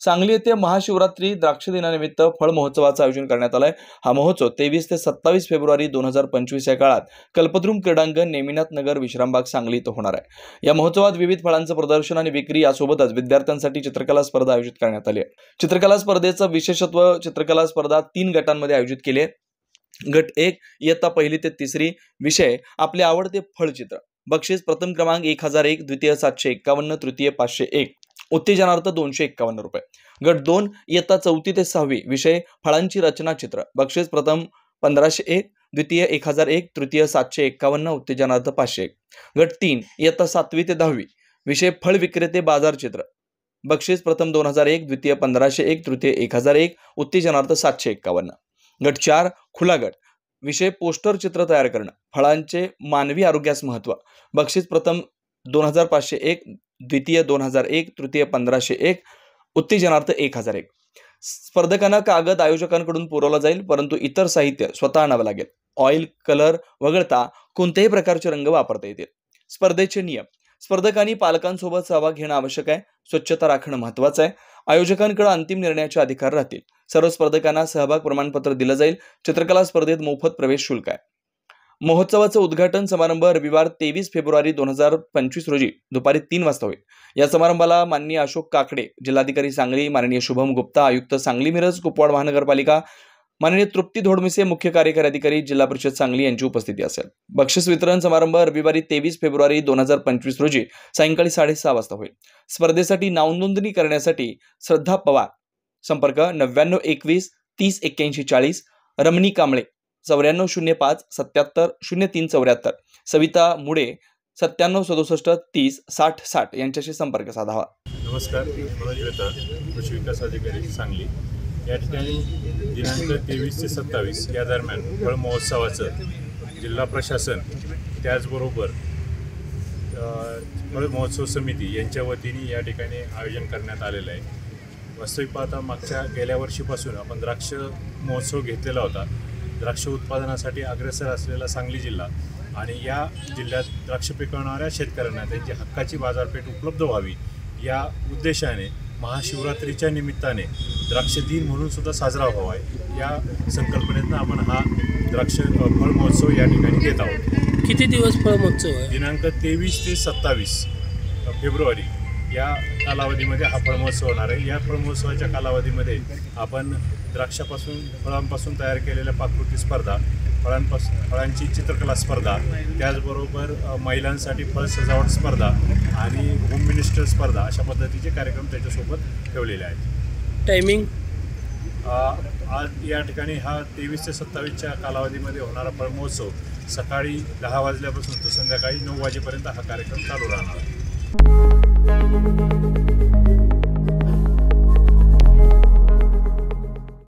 सांगली येथे महाशिवरात्री द्राक्ष दिनानिमित्त फळ महोत्सवाचं आयोजन करण्यात आलंय। हा महोत्सव 23 ते 27 फेब्रुवारी 2025 या काळात कल्पद्रुम क्रीडांगण, नेमिनाथ नगर, विश्रामबाग, सांगली इथं होणार आहे। या महोत्सवात विविध फळांचं प्रदर्शन आणि विक्री यासोबतच विद्यार्थ्यांसाठी चित्रकला स्पर्धा आयोजित करण्यात आली आहे। चित्रकला स्पर्धेचं विशेषत्व, चित्रकला स्पर्धा 3 गटांमध्ये आयोजित केली आहे। गट 1 इयत्ता 1ली ते 3री, विषय आपले आवडते फळचित्र, बक्षीस प्रथम क्रमांक 1001, द्वितीय 751, तृतीय 501, उत्तेजनार्थ 251 रुपये। गट 2 इयत्ता 4थी ते 6वी, विषय फळांची रचना चित्र, बक्षीस प्रथम 1501, द्वितीय 1001, तृतीय 751, उत्तेजनार्थ 501। गट 3 इयत्ता 7वी ते 10वी, विषय फळ विक्रेते बाजार चित्र, बक्षीस प्रथम 2001, द्वितीय 1501, तृतीय 1001, उत्तेजनार्थ 751। गट 4 खुला गट, विषय पोस्टर चित्र तयार करणं, फळांचे मानवी आरोग्यास महत्व, बक्षीस प्रथम 2501, द्वितीय 2001, तृतीय 1501, उत्तेजनार्थ 1001। स्पर्धकांना कागद आयोजकांकडून पुरवला जाईल, परंतु इतर साहित्य स्वतः आणावं लागेल। ऑइल, कलर वगळता कोणत्याही प्रकारचे रंग वापरता येतील। स्पर्धेचे नियम: स्पर्धकांनी पालकांसोबत सहभाग घेणं आवश्यक आहे। स्वच्छता राखणं महत्त्वाचं आहे। आयोजकांकडे अंतिम निर्णयाचे अधिकार राहतील। सर्व स्पर्धकांना सहभाग प्रमाणपत्र दिलं जाईल। चित्रकला स्पर्धेत मोफत प्रवेश शुल्क आहे। महोत्सवाचं उद्घाटन समारंभ रविवार 23 फेब्रुवारी 2025 रोजी दुपारी 3 वाजता होईल। या समारंभाला माननीय अशोक काकडे, जिल्हाधिकारी सांगली, माननीय शुभम गुप्ता, आयुक्त सांगली मिरज कुपवाड महानगरपालिका, माननीय तृप्ती धोडमिसे, मुख्य कार्यकारी अधिकारी, जिल्हा परिषद सांगली यांची उपस्थिती असेल। बक्षीस वितरण समारंभ रविवारी 23 फेब्रुवारी 2025 रोजी सायंकाळी 6:30 वाजता होईल। स्पर्धेसाठी नावनोंदणी करण्यासाठी श्रद्धा पवार, संपर्क 9921 30 81 40, रमणी कांबळे 9405 77 03 74, सविता मुळे 97 67 30 60 60 यांच्याशी संपर्क साधावा। नमस्कार, मी मनोज वेता, कृषी विकास अधिकारी सांगली। या ठिकाणी दिनांक 23 ते 27 या दरम्यान फळ महोत्सवाचं जिल्हा प्रशासन त्याचबरोबर फळ महोत्सव समिती यांच्या वतीने या ठिकाणी आयोजन करण्यात आलेलं आहे। वास्तविक पाहता गेल्या वर्षीपासून आपण द्राक्ष महोत्सव घेतलेला होता। द्राक्ष उत्पादनासाठी अग्रेसर असलेला सांगली जिल्हा आणि या जिल्ह्यात द्राक्ष पिकवणाऱ्या शेतकऱ्यांना त्यांची हक्काची बाजारपेठ उपलब्ध व्हावी या उद्देशाने महाशिवरात्रीच्या निमित्ताने द्राक्ष दिन म्हणून सुद्धा साजरा व्हावा या संकल्पनेतून आपण हा द्राक्ष फळ महोत्सव या ठिकाणी घेत आहोत। किती दिवस फळ महोत्सव आहे? दिनांक 23 ते 27 फेब्रुवारी या कालावधीमध्ये हा फळ महोत्सव होणार आहे। या फळ महोत्सवाच्या कालावधीमध्ये आपण द्राक्षापासून फळांपासून तयार केलेल्या पाककृती स्पर्धा, फळांची चित्रकला स्पर्धा, त्याचबरोबर महिलांसाठी फळ सजावट स्पर्धा आणि होम मिनिस्टर स्पर्धा अशा पद्धतीचे कार्यक्रम त्याच्यासोबत ठेवलेले आहेत। टायमिंग आज या ठिकाणी हा 23 ते 27च्या कालावधीमध्ये होणारा फळ महोत्सव सकाळी 10 वाजल्यापासून तर संध्याकाळी 9 वाजेपर्यंत हा कार्यक्रम चालू राहणार आहे।